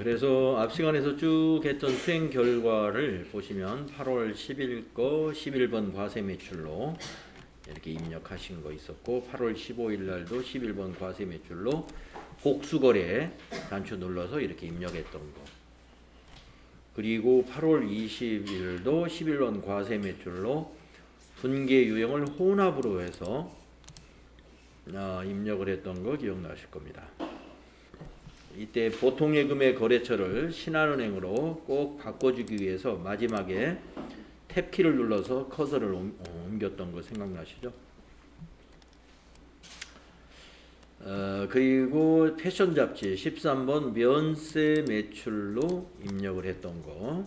그래서 앞 시간에서 쭉 했던 수행 결과를 보시면 8월 10일 거 11번 과세 매출로 이렇게 입력하신 거 있었고 8월 15일 날도 11번 과세 매출로 복수거래 단추 눌러서 이렇게 입력했던 거. 그리고 8월 20일도 11번 과세 매출로 분계 유형을 혼합으로 해서 입력을 했던 거 기억나실 겁니다. 이때 보통예금의 거래처를 신한은행으로 꼭 바꿔주기 위해서 마지막에 탭키를 눌러서 커서를 옮겼던 거 생각나시죠? 그리고 패션 잡지 13번 면세 매출로 입력을 했던 거.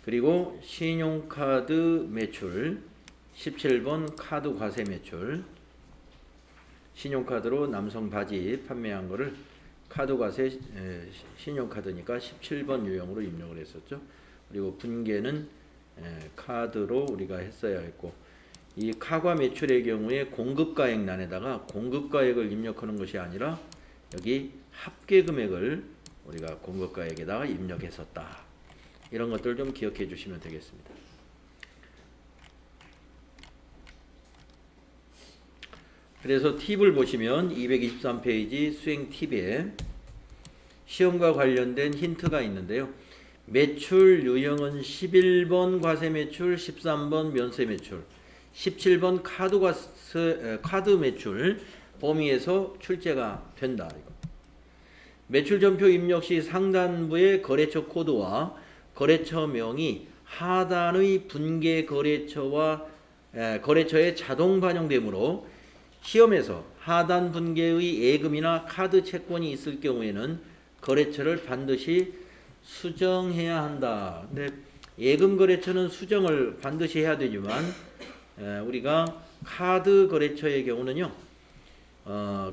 그리고 신용카드 매출 17번 카드 과세 매출. 신용카드로 남성 바지 판매한 거를 카드 과세 신용카드니까 17번 유형으로 입력을 했었죠. 그리고 분계는 카드로 우리가 했어야 했고, 이 카과 매출의 경우에 공급가액란에다가 공급가액을 입력하는 것이 아니라 여기 합계 금액을 우리가 공급가액에다가 입력했었다. 이런 것들 좀 기억해 주시면 되겠습니다. 그래서 팁을 보시면 223페이지 수행 팁에 시험과 관련된 힌트가 있는데요. 매출 유형은 11번 과세 매출, 13번 면세 매출, 17번 카드 매출 범위에서 출제가 된다. 이거. 매출 전표 입력 시 상단부의 거래처 코드와 거래처명이 하단의 분계 거래처와 거래처에 자동 반영되므로 시험에서 하단 분계의 예금이나 카드 채권이 있을 경우에는 거래처를 반드시 수정해야 한다. 근데 예금 거래처는 수정을 반드시 해야 되지만 우리가 카드 거래처의 경우는요,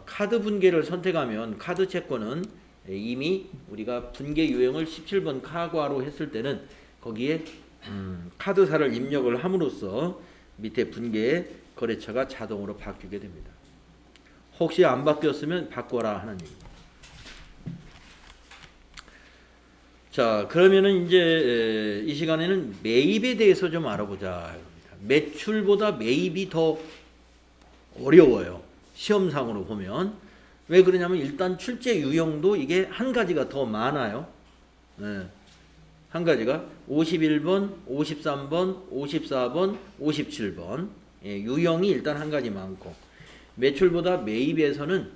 카드 분계를 선택하면 카드 채권은 이미 우리가 분계 유형을 17번 카과로 했을 때는 거기에 카드사를 입력을 함으로써 밑에 분계 거래처가 자동으로 바뀌게 됩니다. 혹시 안 바뀌었으면 바꿔라 하는 얘기입니다. 자, 그러면은 이제 이 시간에는 매입에 대해서 좀 알아보자. 매출보다 매입이 더 어려워요. 시험상으로 보면. 왜 그러냐면 일단 출제 유형도 이게 한 가지가 더 많아요. 한 가지가 51번, 53번, 54번, 57번. 유형이 일단 한 가지 많고, 매출보다 매입에서는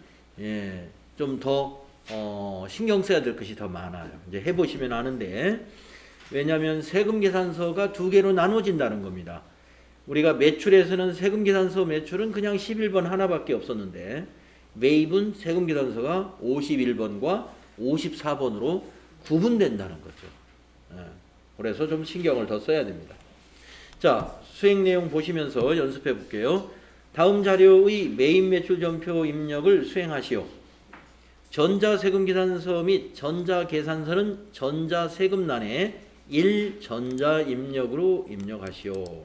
좀 더 신경 써야 될 것이 더 많아요. 이제 해보시면 아는데, 왜냐하면 세금 계산서가 두 개로 나눠진다는 겁니다. 우리가 매출에서는 세금 계산서 매출은 그냥 11번 하나밖에 없었는데, 매입은 세금 계산서가 51번과 54번으로 구분된다는 거죠. 그래서 좀 신경을 더 써야 됩니다. 자, 수행 내용 보시면서 연습해 볼게요. 다음 자료의 매입 매출 전표 입력을 수행하시오. 전자세금계산서 및 전자계산서는 전자세금란에 1 전자입력으로 입력하시오.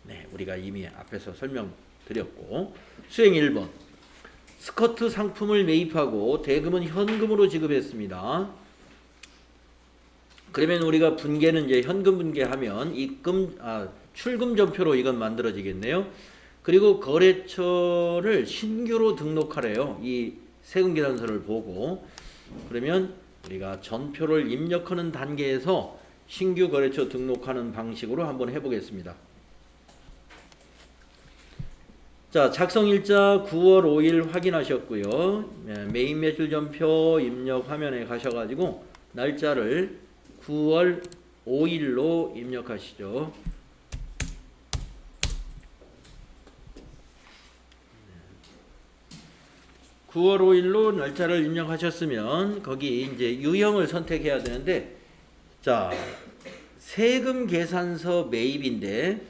네, 우리가 이미 앞에서 설명드렸고, 수행 1번. 스커트 상품을 매입하고 대금은 현금으로 지급했습니다. 그러면 우리가 분계는 이제 현금 분계하면 출금 전표로 이건 만들어지겠네요. 그리고 거래처를 신규로 등록하래요. 이 세금 계산서를 보고. 그러면 우리가 전표를 입력하는 단계에서 신규 거래처 등록하는 방식으로 한번 해보겠습니다. 자, 작성일자 9월 5일 확인하셨고요. 매입 매출 전표 입력 화면에 가셔가지고 날짜를 9월 5일로 입력하시죠. 네. 9월 5일로 날짜를 입력하셨으면 거기 이제 유형을 선택해야 되는데, 자, 세금 계산서 매입인데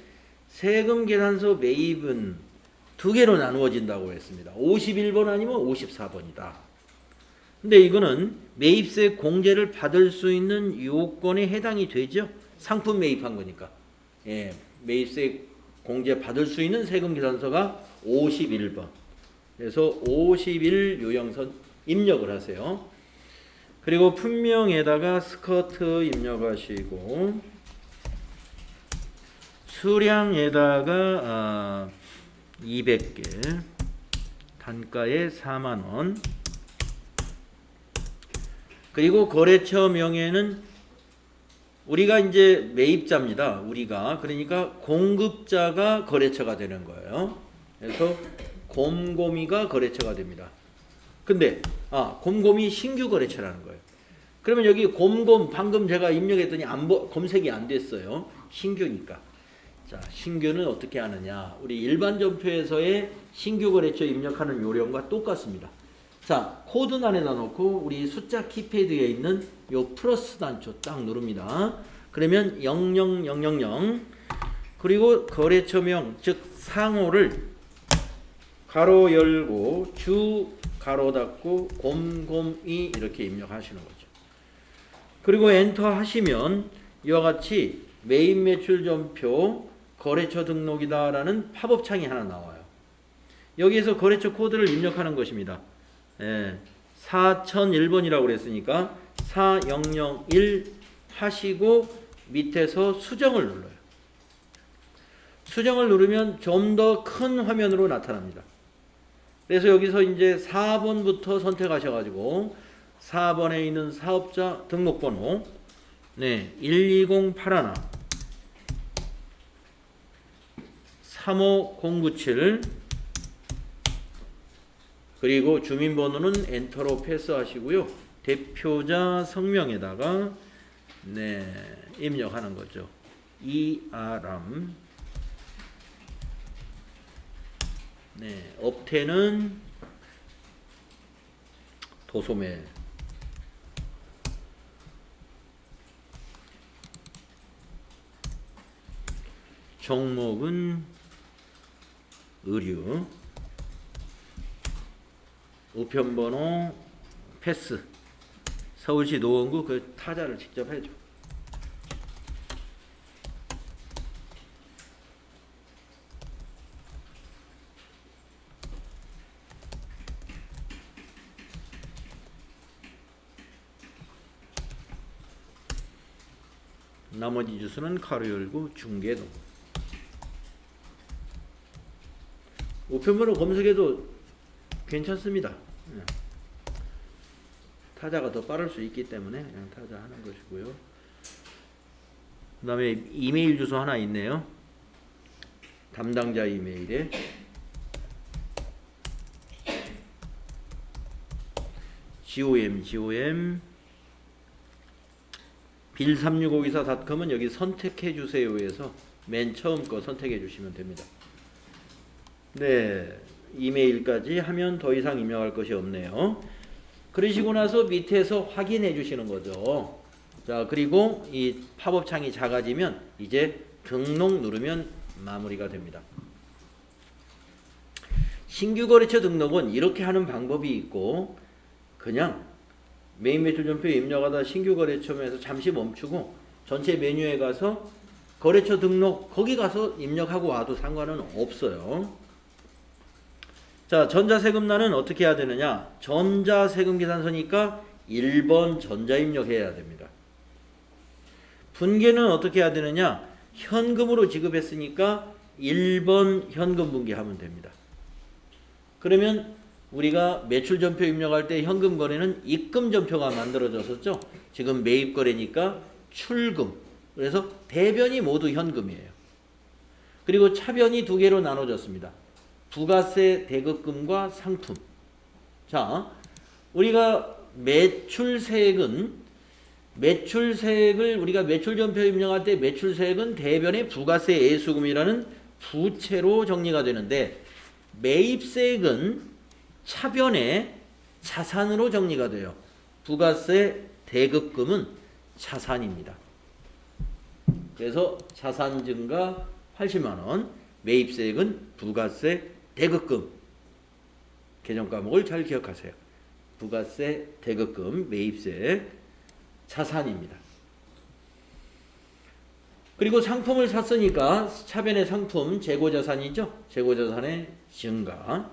세금 계산서 매입은 두 개로 나누어진다고 했습니다. 51번 아니면 54번이다. 근데 이거는 매입세 공제를 받을 수 있는 요건에 해당이 되죠. 상품 매입한 거니까. 매입세 공제 받을 수 있는 세금 계산서가 51번. 그래서 51 유형 입력을 하세요. 그리고 품명에다가 스커트 입력하시고 수량에다가 200개 단가에 4만 원. 그리고 거래처 명예는 우리가 이제 매입자입니다. 우리가 그러니까 공급자가 거래처가 되는 거예요. 그래서 곰곰이가 거래처가 됩니다. 근데 곰곰이 신규 거래처라는 거예요. 그러면 여기 곰곰 방금 제가 입력했더니 검색이 안 됐어요. 신규니까. 자, 신규는 어떻게 하느냐? 우리 일반 점표에서의 신규 거래처 입력하는 요령과 똑같습니다. 자, 코드란에다 놓고 우리 숫자 키패드에 있는 요 플러스 단초 딱 누릅니다. 그러면 00000 그리고 거래처명 즉 상호를 가로 열고 주 가로 닫고 곰곰이 이렇게 입력하시는 거죠. 그리고 엔터 하시면 이와 같이 매입 매출 점표 거래처 등록이다라는 팝업 창이 하나 나와요. 여기에서 거래처 코드를 입력하는 것입니다. 4001번이라고 그랬으니까 4001 하시고 밑에서 수정을 눌러요. 수정을 누르면 좀 더 큰 화면으로 나타납니다. 그래서 여기서 이제 4번부터 선택하셔가지고 4번에 있는 사업자 등록번호 1208 35097 그리고 주민번호는 엔터로 패스하시고요. 대표자 성명에다가 입력하는 거죠. 이아람 업태는 도소매 종목은 의류 우편번호 패스 서울시 노원구 그 타자를 직접 해줘. 나머지 주소는 가로 열고 중계동. 우편번호 검색해도 괜찮습니다. 타자가 더 빠를 수 있기 때문에 그냥 타자 하는 것이고요. 그 다음에 이메일 주소 하나 있네요. 담당자 이메일에 gom 빌36524.com은 여기 선택해 주세요에서 맨 처음 거 선택해 주시면 됩니다. 이메일까지 하면 더 이상 입력할 것이 없네요. 그러시고 나서 밑에서 확인해 주시는 거죠. 자, 그리고 이 팝업 창이 작아지면 이제 등록 누르면 마무리가 됩니다. 신규 거래처 등록은 이렇게 하는 방법이 있고 그냥 매입 매출 점표 입력하다 신규 거래처에서 잠시 멈추고 전체 메뉴에 가서 거래처 등록 거기 가서 입력하고 와도 상관은 없어요. 자, 전자세금란은 어떻게 해야 되느냐? 전자세금계산서니까 1번 전자입력해야 됩니다. 분계는 어떻게 해야 되느냐? 현금으로 지급했으니까 1번 현금 분계하면 됩니다. 그러면 우리가 매출점표 입력할 때 현금 거래는 입금점표가 만들어졌었죠. 지금 매입거래니까 출금. 그래서 대변이 모두 현금이에요. 그리고 차변이 두 개로 나눠졌습니다. 부가세 대급금과 상품. 자, 우리가 매출세액을 우리가 매출점표 입력할 때 매출세액은 대변의 부가세 예수금이라는 부채로 정리가 되는데 매입세액은 차변의 자산으로 정리가 돼요. 부가세 대급금은 자산입니다. 그래서 자산 증가 80만 원, 매입세액은 부가세 대급금. 개정 과목을 잘 기억하세요. 부가세 대급금, 매입세 자산입니다. 그리고 상품을 샀으니까 차변의 상품 재고자산이죠. 재고자산의 증가.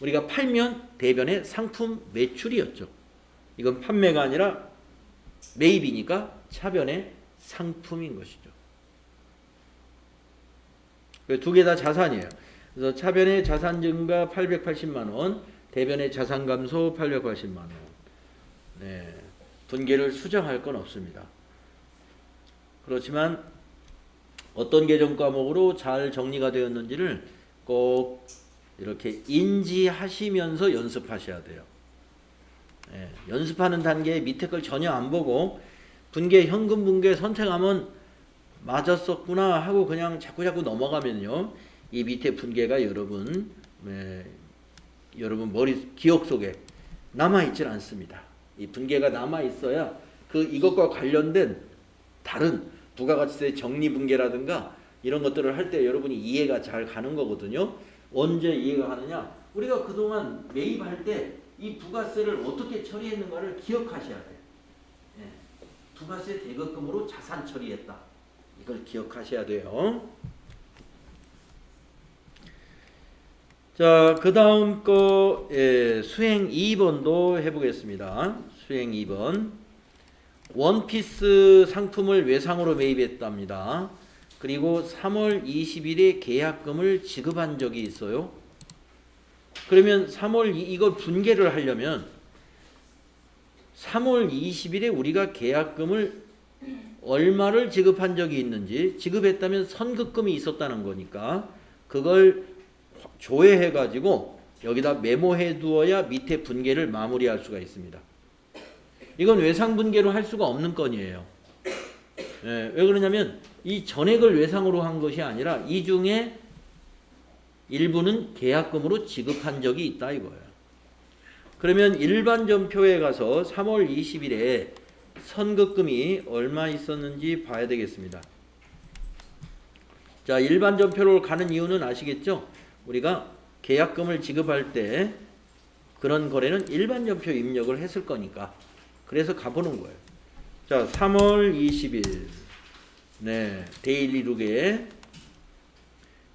우리가 팔면 대변의 상품 매출이었죠. 이건 판매가 아니라 매입이니까 차변의 상품인 것이죠. 두 개 다 자산이에요. 그래서 차변의 자산 증가 880만 원, 대변의 자산 감소 880만 원. 네, 분계를 수정할 건 없습니다. 그렇지만 어떤 계정 과목으로 잘 정리가 되었는지를 꼭 이렇게 인지하시면서 연습하셔야 돼요. 네, 연습하는 단계에 밑에 걸 전혀 안 보고 분계, 현금 분계 선택하면 맞았었구나 하고 그냥 자꾸자꾸 넘어가면요, 이 밑에 분계가 여러분 머리 기억 속에 남아있질 않습니다. 이 분계가 남아있어야 이것과 관련된 다른 부가가치세 정리분계라든가 이런 것들을 할 때 여러분이 이해가 잘 가는 거거든요. 언제 이해가 가느냐? 우리가 그동안 매입할 때 이 부가세를 어떻게 처리했는가를 기억하셔야 돼요. 예. 부가세 대거금으로 자산 처리했다. 이걸 기억하셔야 돼요. 자, 그 다음 거 수행 2번도 해보겠습니다. 수행 2번. 원피스 상품을 외상으로 매입했답니다. 그리고 3월 20일에 계약금을 지급한 적이 있어요. 그러면 이걸 분계를 하려면 3월 20일에 우리가 계약금을 얼마를 지급한 적이 있는지, 지급했다면 선급금이 있었다는 거니까 그걸 조회해 가지고 여기다 메모해 두어야 밑에 분계를 마무리할 수가 있습니다. 이건 외상 분계로 할 수가 없는 건이에요. 왜 그러냐면 이 전액을 외상으로 한 것이 아니라 이 중에 일부는 계약금으로 지급한 적이 있다 이거예요. 그러면 일반 전표에 가서 3월 20일에 선급금이 얼마 있었는지 봐야 되겠습니다. 자, 일반 전표로 가는 이유는 아시겠죠? 우리가 계약금을 지급할 때 그런 거래는 일반 전표 입력을 했을 거니까 그래서 가보는 거예요. 자, 3월 20일 네, 데일리룩에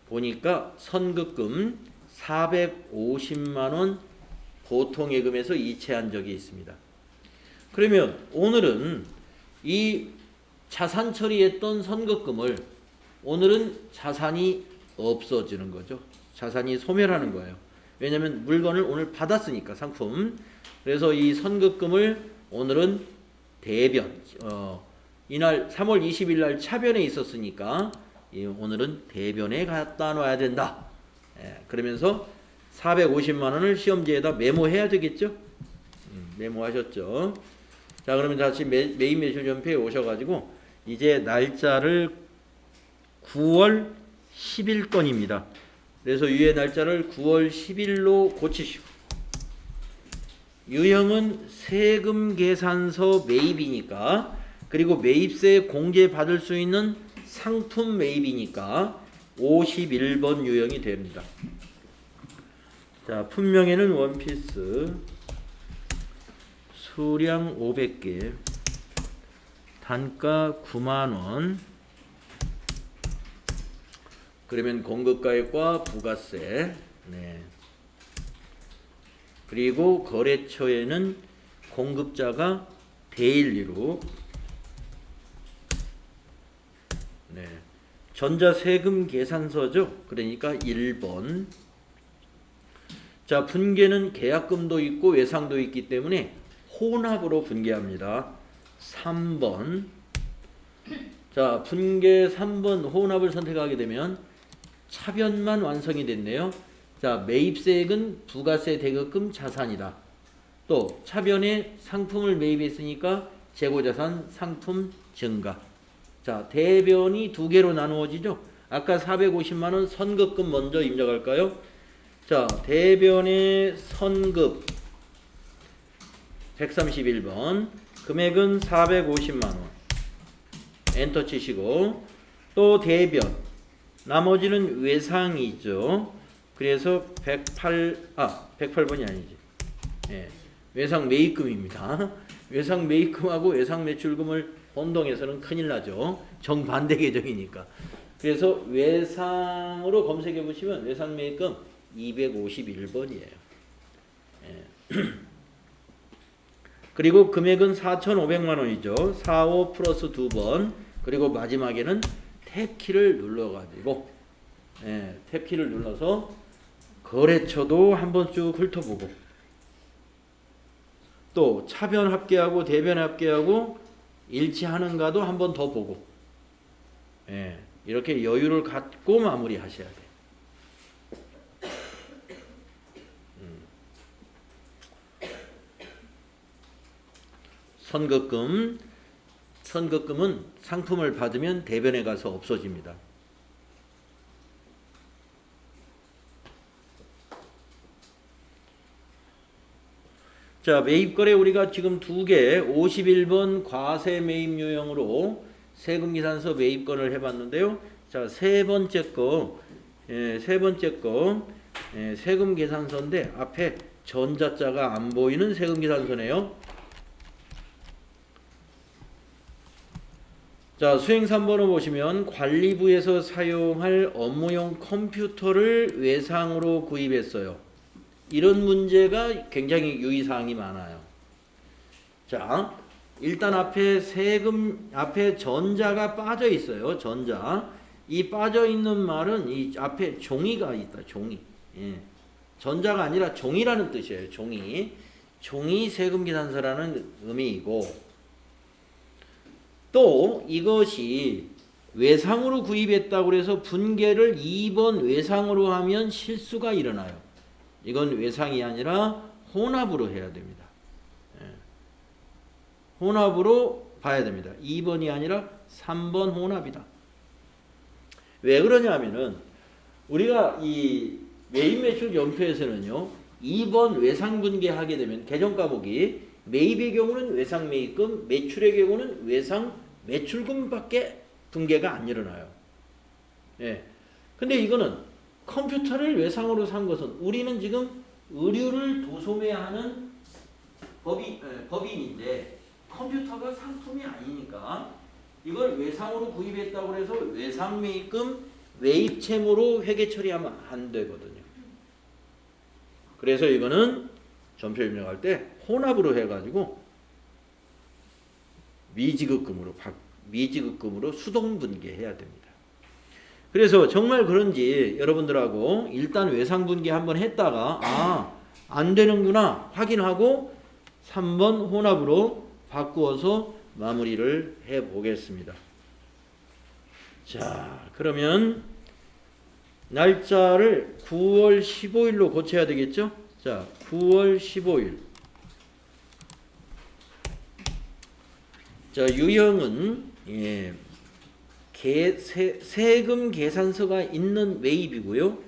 보니까 선급금 450만원 보통예금에서 이체한 적이 있습니다. 그러면 오늘은 이 자산 처리했던 선급금을 오늘은 자산이 없어지는 거죠. 자산이 소멸하는 거예요. 왜냐하면 물건을 오늘 받았으니까 상품. 그래서 이 선급금을 오늘은 대변 이날 3월 20일 날 차변에 있었으니까 오늘은 대변에 갖다 놔야 된다. 그러면서 450만 원을 시험지에다 메모해야 되겠죠? 메모하셨죠? 자, 그러면 다시 매입 매출 전표에 오셔가지고 이제 날짜를 9월 10일 건입니다. 그래서 위의 날짜를 9월 10일로 고치시고 유형은 세금 계산서 매입이니까 그리고 매입세 공제 받을 수 있는 상품 매입이니까 51번 유형이 됩니다. 자, 품명에는 원피스 수량 500개 단가 9만원 그러면 공급가액과 부가세 네. 그리고 거래처에는 공급자가 데일리룩 네. 전자세금 계산서죠. 그러니까 1번. 자, 분계는 계약금도 있고 외상도 있기 때문에 혼합으로 분계합니다. 3번. 자, 분계 3번 혼합을 선택하게 되면 차변만 완성이 됐네요. 자, 매입세액은 부가세 대거금 자산이다. 또 차변에 상품을 매입했으니까 재고자산 상품 증가. 자, 대변이 두 개로 나누어지죠. 아까 450만원 선급금 먼저 입력할까요? 자, 대변의 선급 131번 금액은 450만원 엔터 치시고 또 대변 나머지는 외상이죠. 그래서 108번이 아니지. 예, 외상 매입금입니다. 외상 매입금하고 외상 매출금을 혼동해서는 큰일 나죠. 정반대 계정이니까. 그래서 외상으로 검색해 보시면 외상 매입금 251번이에요. 그리고 금액은 4,500만 원이죠. 45 플러스 2번. 그리고 마지막에는 탭키를 눌러가지고 탭키를 눌러서 거래처도 한번 쭉 훑어보고 또 차변 합계하고 대변 합계하고 일치하는가도 한번 더 보고 이렇게 여유를 갖고 마무리하셔야 돼요. 선급금은 상품을 받으면 대변에 가서 없어집니다. 자, 매입거래 우리가 지금 두 개 51번 과세 매입 유형으로 세금계산서 매입건을 해봤는데요. 자, 세 번째 거 세금계산서인데 앞에 전자자가 안 보이는 세금계산서네요. 자, 수행 3번을 보시면 관리부에서 사용할 업무용 컴퓨터를 외상으로 구입했어요. 이런 문제가 굉장히 유의사항이 많아요. 자, 일단 앞에 전자가 빠져 있어요. 전자. 이 빠져 있는 말은 이 앞에 종이가 있다. 종이. 전자가 아니라 종이라는 뜻이에요. 종이 세금계산서라는 의미이고, 또 이것이 외상으로 구입했다고 해서 분계를 2번 외상으로 하면 실수가 일어나요. 이건 외상이 아니라 혼합으로 해야 됩니다. 혼합으로 봐야 됩니다. 2번이 아니라 3번 혼합이다. 왜 그러냐면은 우리가 이 매입매출 연표에서는요, 2번 외상 분계하게 되면 계정 과목이 매입의 경우는 외상 매입금, 매출의 경우는 외상 매출금밖에 분계가 안 일어나요. 근데 이거는 컴퓨터를 외상으로 산 것은 우리는 지금 의류를 도소매하는 법인인데 컴퓨터가 상품이 아니니까 이걸 외상으로 구입했다고 해서 외상 매입금 외입 채무로 회계 처리하면 안 되거든요. 그래서 이거는 전표 입력할 때 혼합으로 해가지고 미지급금으로 수동 분계해야 됩니다. 그래서 정말 그런지 여러분들하고 일단 외상 분계 한번 했다가 안 되는구나 확인하고 3번 혼합으로 바꾸어서 마무리를 해 보겠습니다. 자, 그러면 날짜를 9월 15일로 고쳐야 되겠죠? 자, 9월 15일. 자, 유형은 세금 계산서가 있는 매입이고요.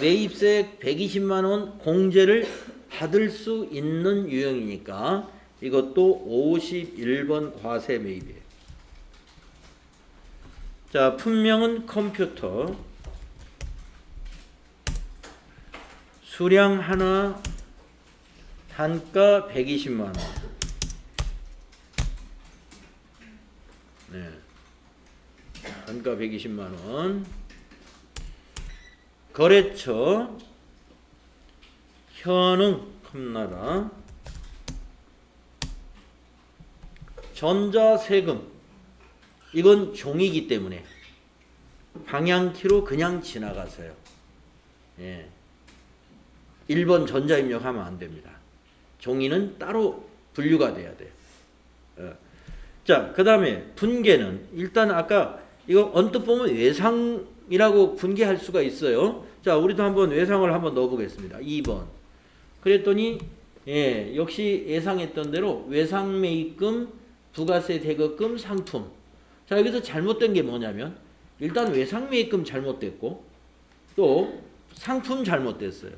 매입세 120만 원 공제를 받을 수 있는 유형이니까 이것도 51번 과세 매입이에요. 자, 품명은 컴퓨터. 수량 하나 단가 120만 원. 단가 120만 원. 거래처 현응 컴나라. 전자세금 이건 종이기 때문에 방향키로 그냥 지나가세요. 1번 전자 입력하면 안 됩니다. 종이는 따로 분류가 돼야 돼요. 자, 그 다음에 분계는 일단 아까 이거 언뜻 보면 외상이라고 분계할 수가 있어요. 자, 우리도 한번 외상을 한번 넣어보겠습니다. 2번. 그랬더니 역시 예상했던 대로 외상 매입금, 부가세 대거금, 상품. 자, 여기서 잘못된 게 뭐냐면 일단 외상 매입금 잘못됐고 또 상품 잘못됐어요.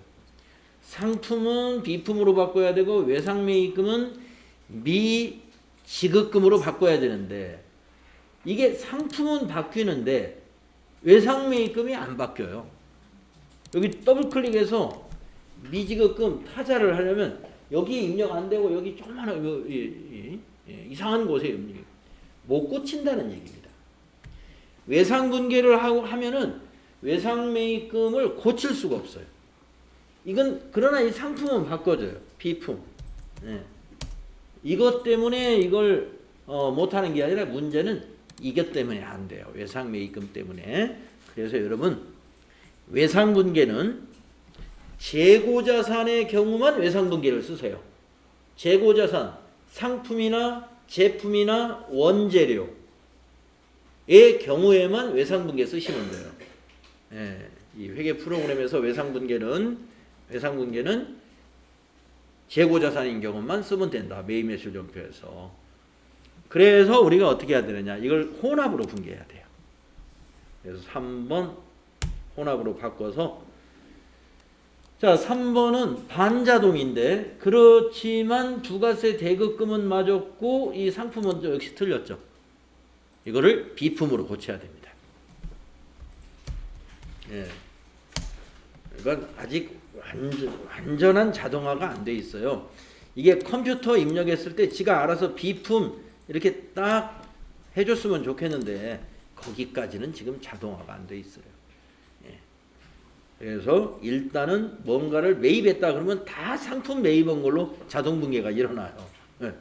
상품은 비품으로 바꿔야 되고 외상 매입금은 미지급금으로 바꿔야 되는데 이게 상품은 바뀌는데 외상 매입금이 안 바뀌어요. 여기 더블 클릭해서 미지급금 타자를 하려면 여기에 입력 안 되고 여기 조그마한 이상한 곳에 입력 못 고친다는 얘기입니다. 외상 분계를 하면은 외상 매입금을 고칠 수가 없어요. 이건 그러나 이 상품은 바꿔줘요. 비품. 예. 이것 때문에 이걸 못하는 게 아니라 문제는 이것 때문에 안 돼요. 외상매입금 때문에. 그래서 여러분 외상분계는 재고자산의 경우만 외상분계를 쓰세요. 재고자산, 상품이나 제품이나 원재료의 경우에만 외상분계 쓰시면 돼요. 예, 이 회계 프로그램에서 외상분계는 재고자산인 경우만 쓰면 된다. 매입매출전표에서. 그래서 우리가 어떻게 해야 되느냐. 이걸 혼합으로 분계해야 돼요. 그래서 3번 혼합으로 바꿔서 자 3번은 반자동인데 그렇지만 부가세 대급금은 맞았고 이 상품은 역시 틀렸죠. 이거를 비품으로 고쳐야 됩니다. 예. 그러니까 아직 완전한 자동화가 안 돼 있어요. 이게 컴퓨터 입력했을 때 지가 알아서 비품 이렇게 딱 해줬으면 좋겠는데 거기까지는 지금 자동화가 안 돼 있어요. 예. 그래서 일단은 뭔가를 매입했다 그러면 다 상품 매입한 걸로 자동분계가 일어나요. 예.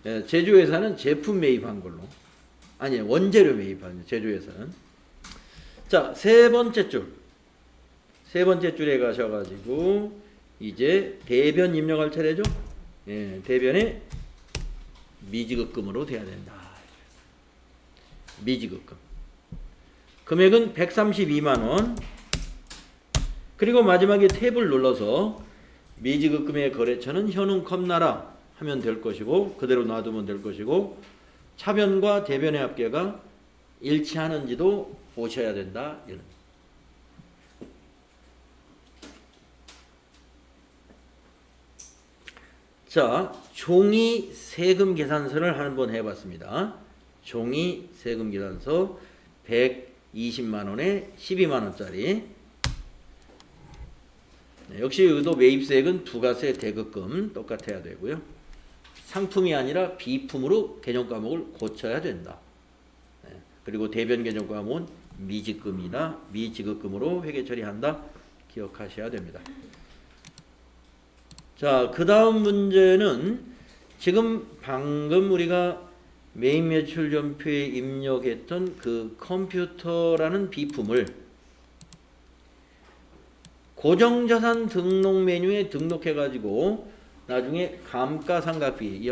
예. 제조회사는 제품 매입한 걸로 아니 원재료 매입한 제조회사는. 자, 세 번째 줄에 가셔가지고 이제 대변 입력할 차례죠. 예, 대변에 미지급금으로 돼야 된다. 미지급금. 금액은 132만 원. 그리고 마지막에 탭을 눌러서 미지급금의 거래처는 현웅 컵나라 하면 될 것이고 그대로 놔두면 될 것이고 차변과 대변의 합계가 일치하는지도 보셔야 된다. 이런. 자, 종이 세금 계산서를 한번 해봤습니다. 종이 세금 계산서 120만 원에 12만 원짜리. 네, 역시 여기도 매입세액은 부가세 대급금 똑같아야 되고요. 상품이 아니라 비품으로 개정 과목을 고쳐야 된다. 네, 그리고 대변 개정 과목은 미지급이나 미지급금으로 회계 처리한다. 기억하셔야 됩니다. 자, 그 다음 문제는 지금 방금 우리가 매입매출전표에 입력했던 그 컴퓨터라는 비품을 고정자산 등록 메뉴에 등록해가지고 나중에 감가상각비,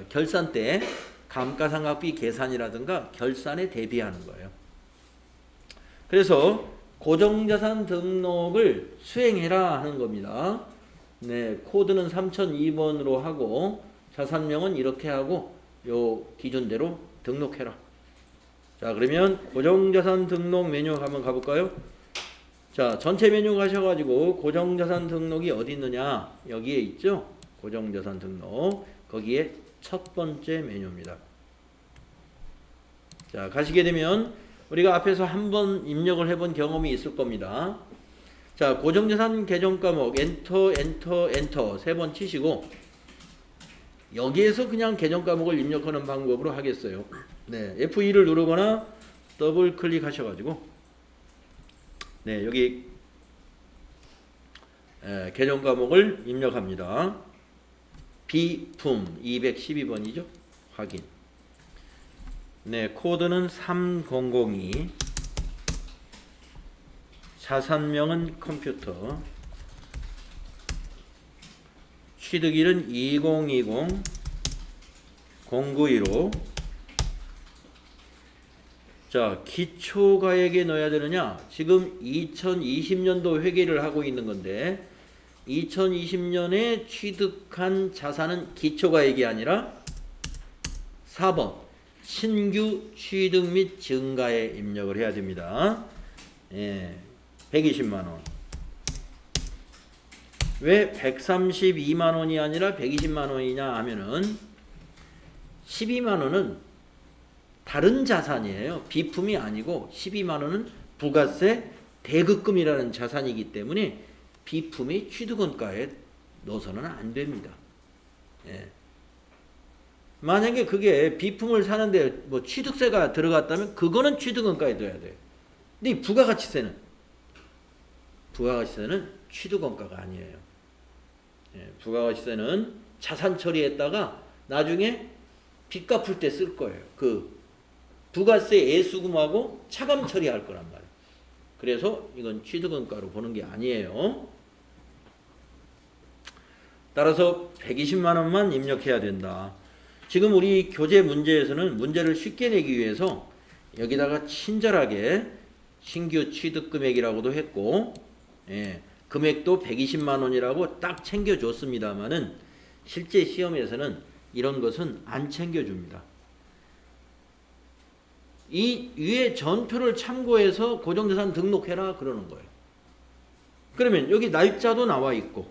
결산 때 감가상각비 계산이라든가 결산에 대비하는 거예요. 그래서 고정자산 등록을 수행해라 하는 겁니다. 네, 코드는 3002번으로 하고 자산명은 이렇게 하고 요 기준대로 등록해라. 자, 그러면 고정자산 등록 메뉴 한번 가볼까요? 자, 전체 메뉴 가셔가지고 고정자산 등록이 어디 있느냐? 여기에 있죠? 고정자산 등록. 거기에 첫 번째 메뉴입니다. 자, 가시게 되면 우리가 앞에서 한번 입력을 해본 경험이 있을 겁니다. 자, 고정자산 계정 과목 엔터 세 번 치시고 여기에서 그냥 계정 과목을 입력하는 방법으로 하겠어요. 네, F2를 누르거나 더블 클릭하셔가지고 네, 여기 계정 과목을 입력합니다. 비품 212번이죠. 확인. 네, 코드는 3002. 자산명은 컴퓨터. 취득일은 2020 0915. 자, 기초가액에 넣어야 되느냐? 지금 2020년도 회계를 하고 있는 건데 2020년에 취득한 자산은 기초가액이 아니라 4번 신규 취득 및 증가에 입력을 해야 됩니다. 예, 120만 원. 왜 132만 원이 아니라 120만 원이냐 하면은 12만 원은 다른 자산이에요. 비품이 아니고 12만 원은 부가세 대급금이라는 자산이기 때문에 비품이 취득원가에 넣어서는 안 됩니다. 예. 만약에 그게 비품을 사는데 뭐 취득세가 들어갔다면 그거는 취득원가에 넣어야 돼요. 근데 이 부가가치세는 부가가치세는 취득원가가 아니에요. 예, 부가가치세는 자산 처리했다가 나중에 빚 갚을 때 쓸 거예요. 그 부가세 애수금하고 차감 처리할 거란 말이에요. 그래서 이건 취득원가로 보는 게 아니에요. 따라서 120만 원만 입력해야 된다. 지금 우리 교재 문제에서는 문제를 쉽게 내기 위해서 여기다가 친절하게 신규 취득금액이라고도 했고, 예, 금액도 120만 원이라고 딱 챙겨줬습니다만은 실제 시험에서는 이런 것은 안 챙겨줍니다. 이 위에 전표를 참고해서 고정자산 등록해라 그러는 거예요. 그러면 여기 날짜도 나와 있고,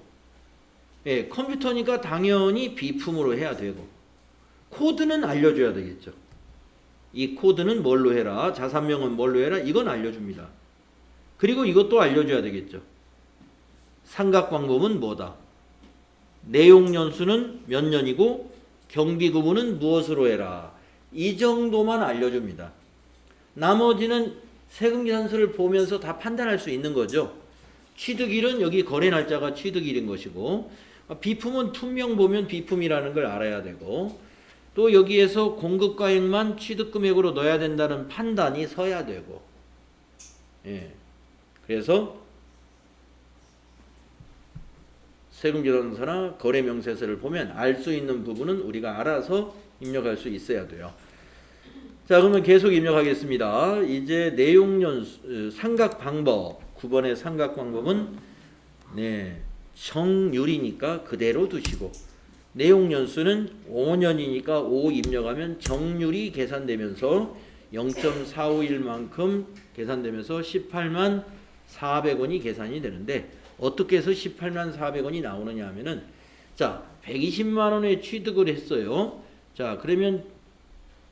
예, 컴퓨터니까 당연히 비품으로 해야 되고, 코드는 알려줘야 되겠죠. 이 코드는 뭘로 해라, 자산명은 뭘로 해라, 이건 알려줍니다. 그리고 이것도 알려줘야 되겠죠. 삼각방법은 뭐다, 내용연수는 몇 년이고 경비구분은 무엇으로 해라, 이 정도만 알려줍니다. 나머지는 세금계산서를 보면서 다 판단할 수 있는 거죠. 취득일은 여기 거래 날짜가 취득일인 것이고, 비품은 품명 보면 비품이라는 걸 알아야 되고, 또 여기에서 공급가액만 취득금액으로 넣어야 된다는 판단이 서야 되고, 예. 그래서 세금계산서나 거래명세서를 보면 알 수 있는 부분은 우리가 알아서 입력할 수 있어야 돼요. 자, 그러면 계속 입력하겠습니다. 이제 내용연수, 삼각방법, 9번의 삼각방법은 네, 정률이니까 그대로 두시고, 내용연수는 5년이니까 5 입력하면 정률이 계산되면서 0.451만큼 계산되면서 18만 400원이 계산이 되는데, 어떻게 해서 18만 400원이 나오느냐 하면은, 자, 120만 원에 취득을 했어요. 자, 그러면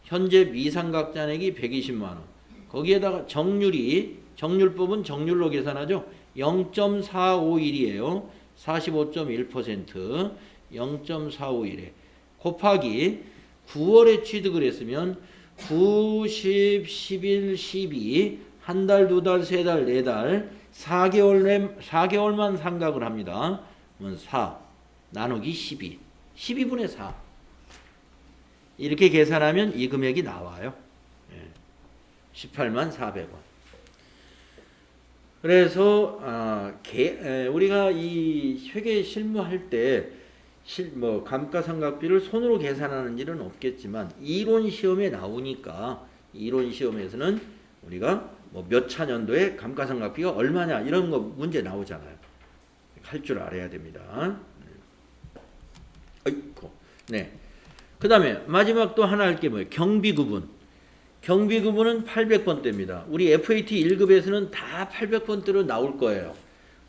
현재 미상각잔액이 120만 원. 거기에다가 정률법은 정률로 계산하죠. 0.451이에요. 45.1%. 0.451에 곱하기 9월에 취득을 했으면 9, 10, 11, 12 한 달, 두 달, 세 달, 네 달 4개월만 상각을 합니다. 4 나누기 12 12분의 4 이렇게 계산하면 이 금액이 나와요. 18만 400원. 그래서 우리가 이 회계 실무할 때 감가상각비를 손으로 계산하는 일은 없겠지만 이론 시험에 나오니까, 이론 시험에서는 우리가 몇 차년도에 감가상각비가 얼마냐 이런 거 문제 나오잖아요. 할 줄 알아야 됩니다. 아이고. 네. 그 다음에 마지막 또 하나 할 게 뭐예요? 경비구분. 경비구분은 800번대입니다. 우리 FAT 1급에서는 다 800번대로 나올 거예요.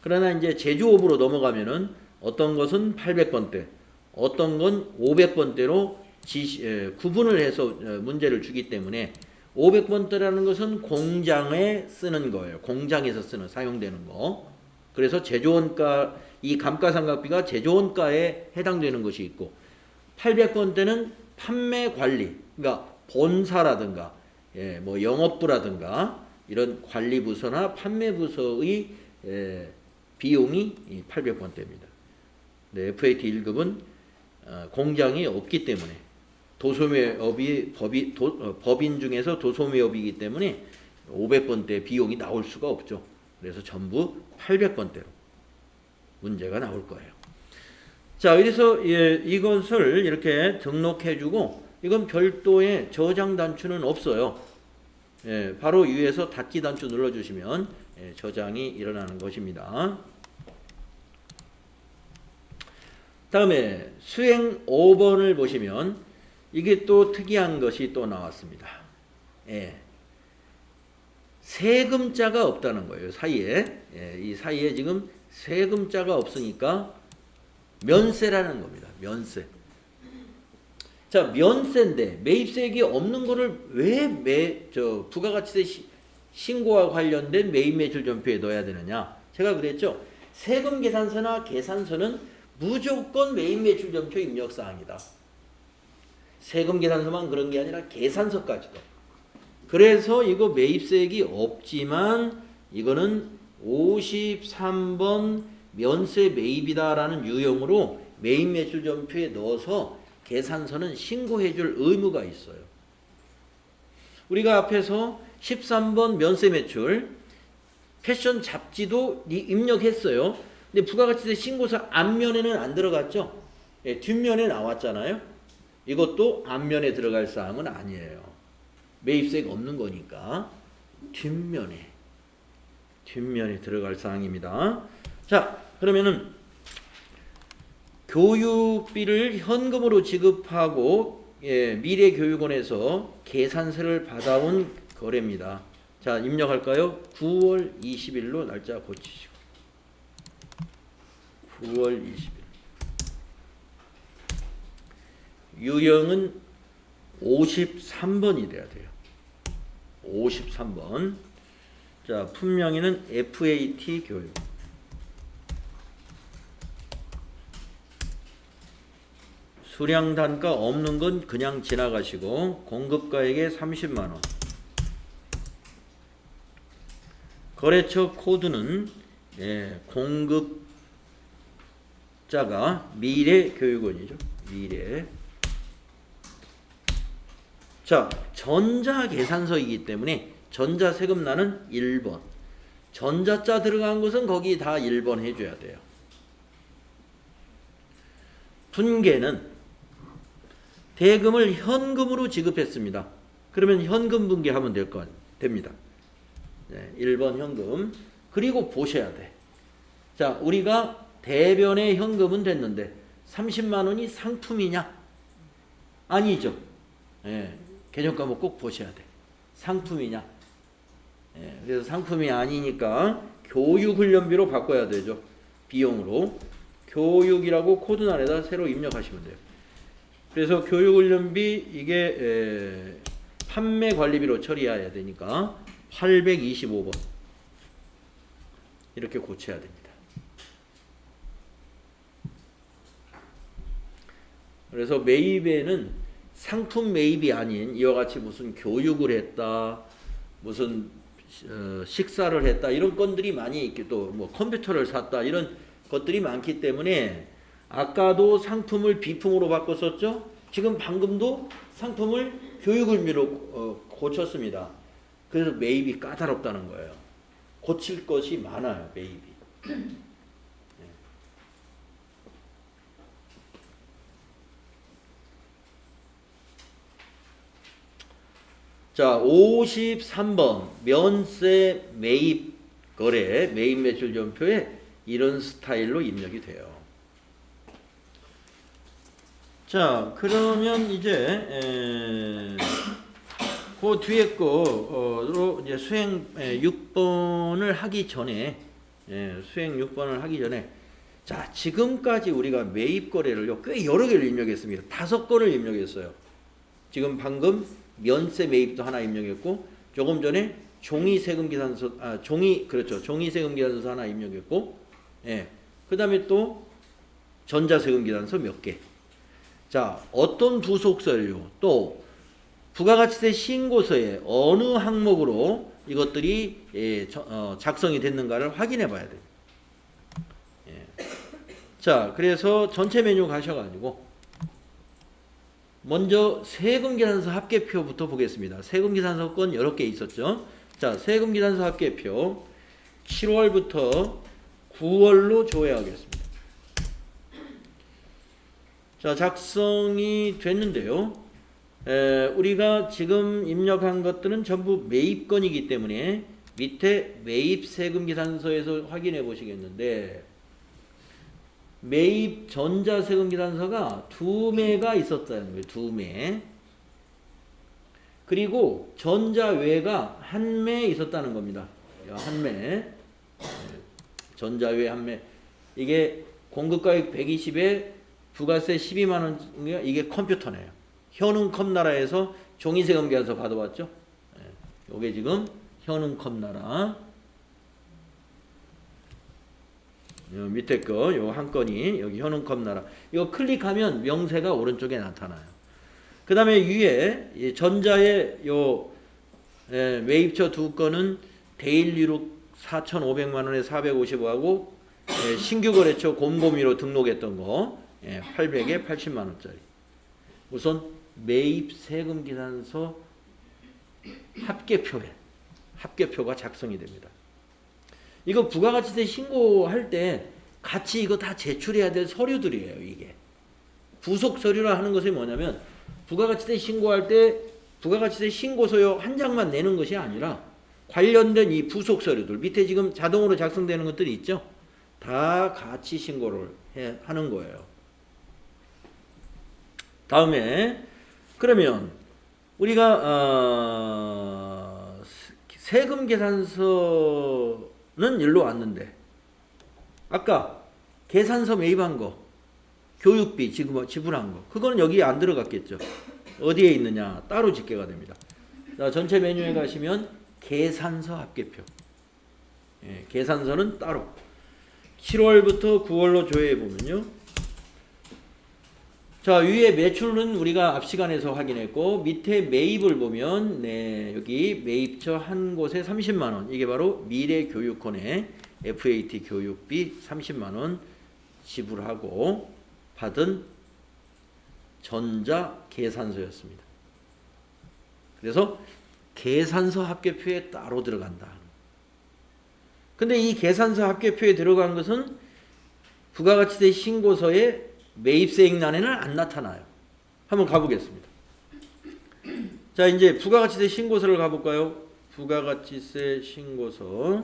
그러나 이제 제조업으로 넘어가면은 어떤 것은 800번대, 어떤 건 500번대로 구분을 해서 문제를 주기 때문에 500번대라는 것은 공장에 쓰는 거예요. 공장에서 사용되는 거. 그래서 제조원가, 이 감가상각비가 제조원가에 해당되는 것이 있고, 800번대는 판매 관리, 그러니까 본사라든가 영업부라든가 이런 관리부서나 판매부서의 비용이 800번대입니다. 네, FAT 1급은 공장이 없기 때문에, 도소매업이 법인 중에서 도소매업이기 때문에 500번대 비용이 나올 수가 없죠. 그래서 전부 800번대로 문제가 나올 거예요. 자, 그래서 이것을 이렇게 등록해주고, 이건 별도의 저장 단추는 없어요. 바로 위에서 닫기 단추 눌러주시면 저장이 일어나는 것입니다. 다음에 수행 5번을 보시면 이게 또 특이한 것이 또 나왔습니다. 세금자가 없다는 거예요. 사이에. 이 사이에 지금 세금자가 없으니까 면세라는 겁니다. 면세. 자, 면세인데 매입세액이 없는 거를 왜 부가가치세 신고와 관련된 매입매출전표에 넣어야 되느냐? 제가 그랬죠. 세금계산서나 계산서는 무조건 매입매출전표 입력사항이다. 세금계산서만 그런 게 아니라 계산서까지도. 그래서 이거 매입세액이 없지만 이거는 53번 면세 매입이다라는 유형으로 매입 매출 전표에 넣어서 계산서는 신고해 줄 의무가 있어요. 우리가 앞에서 13번 면세 매출 패션 잡지도 입력했어요. 근데 부가가치세 신고서 앞면에는 안 들어갔죠? 예, 뒷면에 나왔잖아요. 이것도 앞면에 들어갈 사항은 아니에요. 매입세가 없는 거니까 뒷면에 들어갈 사항입니다. 자, 그러면은 교육비를 현금으로 지급하고 미래교육원에서 계산서를 받아온 거래입니다. 자, 입력할까요? 9월 20일로 날짜 고치시고 9월 20일 유형은 53번이 돼야 돼요. 53번. 자, 품명의는 FAT 교육. 수량 단가 없는 건 그냥 지나가시고 공급가액에 30만 원. 거래처 코드는 공급자가 미래교육원이죠. 미래. 자, 전자계산서이기 때문에 전자세금란은 1번. 전자자 들어간 것은 거기 다 1번 해줘야 돼요. 분계는 대금을 현금으로 지급했습니다. 그러면 현금 분계하면 됩니다. 네, 1번 현금. 그리고 보셔야 돼. 자, 우리가 대변의 현금은 됐는데 30만 원이 상품이냐? 아니죠. 예, 개념 과목 꼭 보셔야 돼. 상품이냐? 예, 그래서 상품이 아니니까 교육훈련비로 바꿔야 되죠. 비용으로. 교육이라고 코드란에다 새로 입력하시면 돼요. 그래서 교육훈련비 이게 판매관리비로 처리해야 되니까 825번 이렇게 고쳐야 됩니다. 그래서 매입에는 상품 매입이 아닌 이와 같이 무슨 교육을 했다, 무슨 식사를 했다 이런 건들이 많이 있고 또 뭐 컴퓨터를 샀다 이런 것들이 많기 때문에 아까도 상품을 비품으로 바꿨었죠. 지금 방금도 상품을 교육을미로 고쳤습니다. 그래서 매입이 까다롭다는 거예요. 고칠 것이 많아요. 매입이. 자, 53번 면세 매입 거래 매입 매출 전표에 이런 스타일로 입력이 돼요. 자, 그러면 이제 그 뒤에 거로 이제 수행 6번을 하기 전에 수행 6번을 하기 전에 자, 지금까지 우리가 매입 거래를요 꽤 여러 개를 입력했습니다. 5건을 입력했어요. 지금 방금 면세 매입도 하나 입력했고 조금 전에 종이 세금 계산서 종이 세금 계산서 하나 입력했고 그다음에 또 전자 세금 계산서 몇 개. 자, 어떤 부속서를요. 또 부가가치세 신고서에 어느 항목으로 이것들이 작성이 됐는가를 확인해 봐야 돼요. 자, 그래서 전체 메뉴 가셔가지고 먼저 세금계산서 합계표부터 보겠습니다. 세금계산서 건 여러 개 있었죠. 자, 세금계산서 합계표 7월부터 9월로 조회하겠습니다. 자, 작성이 됐는데요. 우리가 지금 입력한 것들은 전부 매입건이기 때문에 밑에 매입세금계산서에서 확인해 보시겠는데 매입 전자세금계산서가 2매가 있었다는 거예요. 2매. 그리고 전자외가 1매 있었다는 겁니다. 1매. 전자외 1매. 이게 공급가액 120에 부가세 12만원, 이게 컴퓨터네요. 현흥컴나라에서 종이세금계산서 받아왔죠. 이게 지금 현흥컴나라. 요 밑에 거, 요 한 건이 여기 현흥컴나라. 이거 클릭하면 명세가 오른쪽에 나타나요. 그 다음에 위에 전자의 요 매입처 2건은 데일리룩 4,500만 원에 450하고 신규 거래처 곰곰이로 등록했던 거 800에 80만 원짜리. 우선 매입 세금 계산서 합계표가 작성이 됩니다. 이거 부가가치세 신고할 때 같이 이거 다 제출해야 될 서류들이에요. 이게 부속 서류라 하는 것이 뭐냐면 부가가치세 신고할 때 부가가치세 신고서요 한 장만 내는 것이 아니라 관련된 이 부속 서류들 밑에 지금 자동으로 작성되는 것들이 있죠. 다 같이 신고를 하는 거예요. 다음에 그러면 우리가 세금 계산서는 일로 왔는데 아까 계산서 매입한 거 교육비 지불한 거 그거는 여기에 안 들어갔겠죠. 어디에 있느냐 따로 집계가 됩니다. 자, 전체 메뉴에 가시면 계산서 합계표 계산서는 따로 7월부터 9월로 조회해 보면요. 자, 위에 매출은 우리가 앞 시간에서 확인했고 밑에 매입을 보면 여기 매입처 한 곳에 30만 원. 이게 바로 미래교육원의 FAT 교육비 30만 원 지불하고 받은 전자 계산서였습니다. 그래서 계산서 합계표에 따로 들어간다. 근데 이 계산서 합계표에 들어간 것은 부가가치세 신고서에 매입세액란에는 안 나타나요. 한번 가보겠습니다. 자, 이제 부가가치세 신고서를 가볼까요? 부가가치세 신고서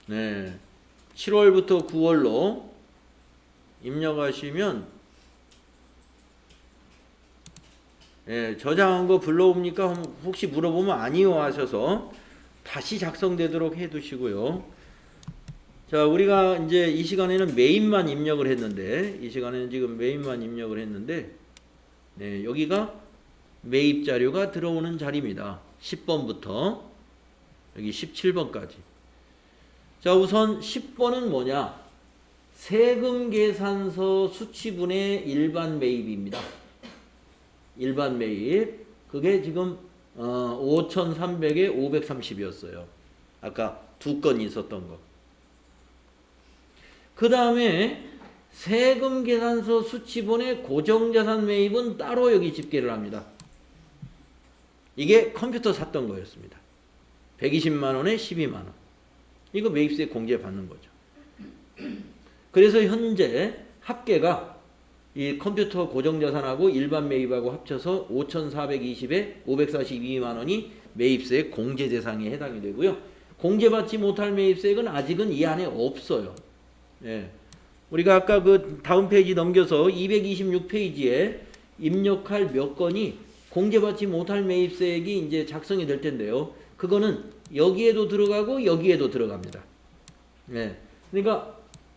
7월부터 9월로 입력하시면 저장한 거 불러옵니까? 혹시 물어보면 아니요 하셔서 다시 작성되도록 해두시고요. 자, 우리가 이제 이 시간에는 매입만 입력을 했는데, 여기가 매입 자료가 들어오는 자리입니다. 10번부터 여기 17번까지. 자, 우선 10번은 뭐냐? 세금 계산서 수치분의 일반 매입입니다. 일반 매입. 그게 지금 5,300에 530이었어요. 아까 두 건이 있었던 거. 그 다음에 세금 계산서 수치본의 고정자산 매입은 따로 여기 집계를 합니다. 이게 컴퓨터 샀던 거였습니다. 120만 원에 12만 원. 이거 매입세 공제 받는 거죠. 그래서 현재 합계가 이 컴퓨터 고정자산하고 일반 매입하고 합쳐서 5,420에 542만 원이 매입세 공제 대상에 해당이 되고요. 공제받지 못할 매입세액은 아직은 이 안에 없어요. 우리가 아까 그 다음 페이지 넘겨서 226페이지에 입력할 몇 건이 공제받지 못할 매입세액이 이제 작성이 될 텐데요. 그거는 여기에도 들어가고 여기에도 들어갑니다. 그러니까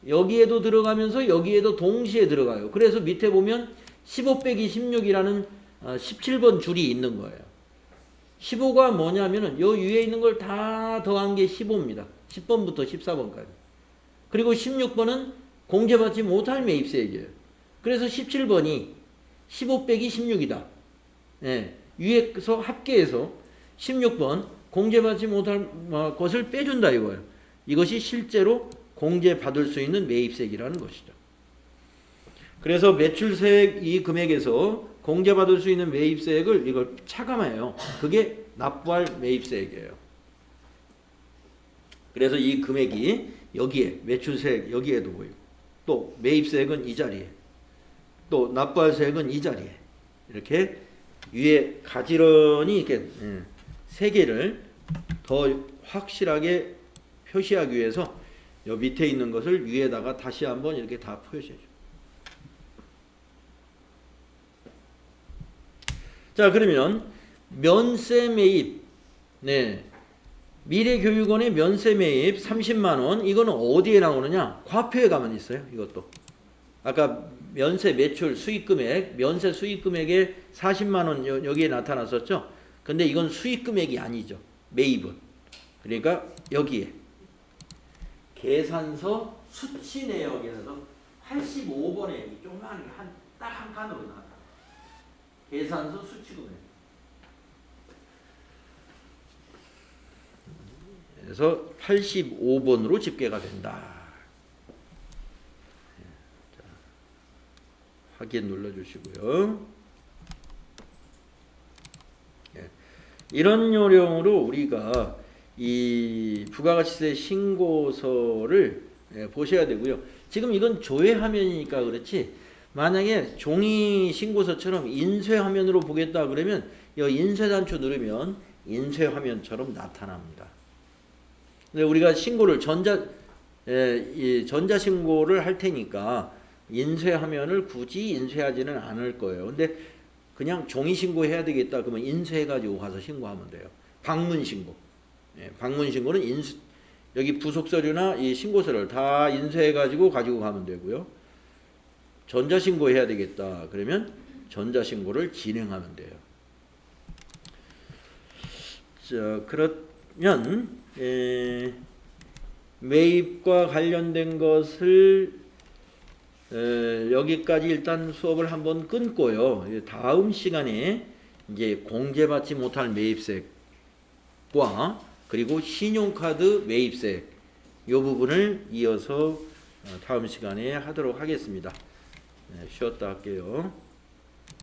여기에도 들어가면서 여기에도 동시에 들어가요. 그래서 밑에 보면 15 빼기 16이라는 17번 줄이 있는 거예요. 15가 뭐냐면은 요 위에 있는 걸 다 더한 게 15입니다. 10번부터 14번까지. 그리고 16번은 공제받지 못할 매입세액이에요. 그래서 17번이 15 빼기 16이다. 위에서 합계해서 16번 공제받지 못할 것을 빼준다 이거예요. 이것이 실제로 공제받을 수 있는 매입세액이라는 것이죠. 그래서 매출세액 이 금액에서 공제받을 수 있는 매입세액을 이걸 차감해요. 그게 납부할 매입세액이에요. 그래서 이 금액이 여기에 매출세액 여기에도 보이고 또 매입세액은 이 자리에 또 납부할 세액은 이 자리에 이렇게 위에 가지런히 이렇게 세 개를 더 확실하게 표시하기 위해서 요 밑에 있는 것을 위에다가 다시 한번 이렇게 다 표시해줘. 자, 그러면 면세 매입, 미래교육원의 면세 매입 30만 원, 이거는 어디에 나오느냐? 과표에 가만 있어요. 이것도 아까 면세 매출 수익금액, 면세 수익금액에 40만 원 여기에 나타났었죠. 근데 이건 수익금액이 아니죠. 매입은. 그러니까 여기에 계산서 수치 내역에서 85번에 조그만 게 딱 한 칸으로 나타나. 계산서 수치금액. 그래서 85번으로 집계가 된다. 자, 확인 눌러주시고요. 이런 요령으로 우리가 이 부가가치세 신고서를 보셔야 되고요. 지금 이건 조회 화면이니까 그렇지, 만약에 종이 신고서처럼 인쇄 화면으로 보겠다 그러면 이 인쇄 단추 누르면 인쇄 화면처럼 나타납니다. 근데 우리가 신고를 전자 신고를 할 테니까 인쇄 화면을 굳이 인쇄하지는 않을 거예요. 근데 그냥 종이 신고해야 되겠다 그러면 인쇄해 가지고 가서 신고하면 돼요. 방문 신고. 방문 신고는 여기 부속 서류나 이 신고서를 다 인쇄해 가지고 가면 되고요. 전자 신고해야 되겠다 그러면 전자 신고를 진행하면 돼요. 자, 그러면 매입과 관련된 것을 여기까지 일단 수업을 한번 끊고요. 다음 시간에 이제 공제받지 못할 매입세과 그리고 신용카드 매입세 이 부분을 이어서 다음 시간에 하도록 하겠습니다. 쉬었다 할게요.